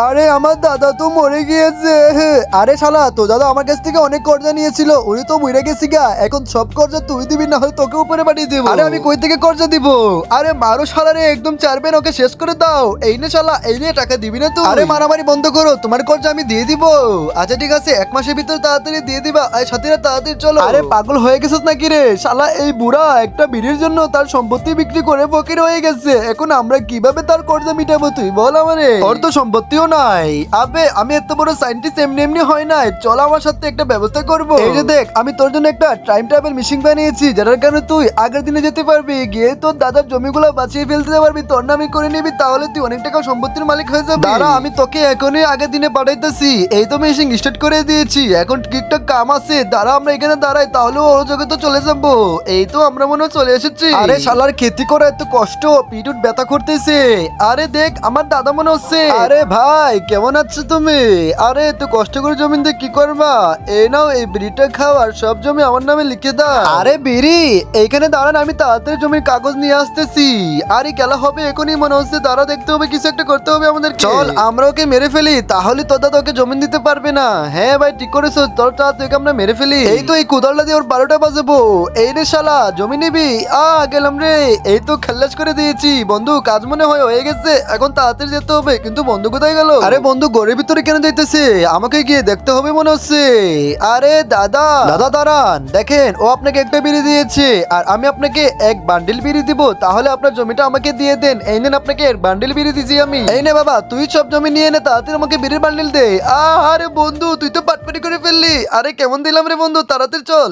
আরে আমার দাদা তো মরে গিয়েছে। আরে শালা, তো দাদা আমার কাছ থেকে অনেক কর্জা নিয়েছিল, উনি তো মরে গেছি গা। এখন সব কর্জা তুই দিবি, না হলে তোকে উপরে পাঠিয়ে দেবো। আরে আমি কই থেকে কর্জা দিব? আরে মারো শালা রে, একদম চারবেন, ওকে শেষ করে দাও। এই নে শালা, এই নে টাকা দিবি না তুই? আরে মারামারি বন্ধ করো, তোমার কর্জা আমি দিয়ে দিব। আচ্ছা ঠিক আছে, 1 মাসের ভিতর তাড়াতাড়ি দিয়ে দিবা। সাথীরা তাড়াতাড়ি চলো। আরে পাগল হয়ে গেছিস নাকি রে শালা? এই বুড়া একটা বিড়ির জন্য তার সম্পত্তি বিক্রি করে ফকির হয়ে গেছে। এখন আমরা কিভাবে তার কর্জা মিটাবো তুই বল আমারে? ওর তো সম্পত্তিও নাই। আবে আমি এত বড় সায়েন্টিস্ট এমনি এমনি হয় নাই, চল আমার সাথে একটা ব্যবস্থা করব। এই যে দেখ, আমি তোর জন্য একটা টাইম ট্রাভেল মেশিন বানিয়েছি, যেটার কারণে তুই আগের দিনে যেতে পারবি, গিয়ে তোর দাদার জমিগুলো বাঁচিয়ে ফেলতে পারবি, তোর নামে করে নিবি, তাহলে তুই অনেক টাকা সম্পত্তির মালিক হয়ে যাবি। দাঁড়া, আমি তোকে এখনই আগের দিনে পাঠাইতেছি। এই তো মেশিন স্টার্ট করে দিয়েছি, এখন ঠিকঠাক কাম আছে। দাঁড়া, আমরা এখানে দাঁড়াই, তাহলে ওর জগতে চলে যাবো। এই তো আমরা মনে হয় চলে এসেছি। আরে শালার খেতি করা এত কষ্ট, পিঠুট ব্যথা করতেছে। আরে দেখ, আমার দাদা মনে হচ্ছে। আরে ভাই, কেমন আছো তুমি? আরে এত কষ্ট করে জমি দিয়ে কি করবা? এই নাও, এই বিড়িটা খাও, আর সব জমি আমার নামে লিখে দাও। আরে বিড়ি, এইখানে দাঁড়ান, আমি তাড়াতাড়ি জমির কাগজ নিয়ে আসতেছি। আরে খেলা হবে এখনই মনে হচ্ছে। দাঁড়া, দেখতে হবে, কিছু একটা করতে হবে আমাদের। চল আমরা ওকে মেরে ফেলি, তাহলে তোর দাদা ওকে জমি দিতে পারবে না। হ্যাঁ ভাই, ঠিক করেছো, তোর তাড়াতাড়ি আমরা মেরে ফেলি। এই তো এই কুদালটা দিয়ে ওর 12টা বাজাবো। এই রে শালা, জমি নিবি? গেলাম রে। এই তো খাল্লাস করে দিয়েছি বন্ধু, কাজ মনে হয় হয়ে গেছে। এখন তাড়াতাড়ি যেতে হবে, কিন্তু বন্ধু কোথায় গেল? আরে বন্ধু ঘরের ভিতরে কেন যাইতেছে? আমাকে গিয়ে দেখতে হবে মনে হচ্ছে। আরে দাদা, দাদা দাঁড়ান, দেখেন ও আপনাকে একটা বিড়ি দিয়েছে, আর আমি আপনাকে এক বান্ডিল বিড়ি দিব। তাহলে আপনার জমিটা আমাকে দিয়ে দেন। এই নেন, আপনাকে বান্ডিল বিড়ি দিছি আমি। এই নে বাবা, তুই সব জমি নিয়ে নে, তাড়াতাড়ি আমাকে বিড়ির বান্ডিল দে। আরে বন্ধু, তুই তো পাটপাটি করে ফেললি। আরে কেমন দিলাম রে বন্ধু, তাড়াতাড়ি চল।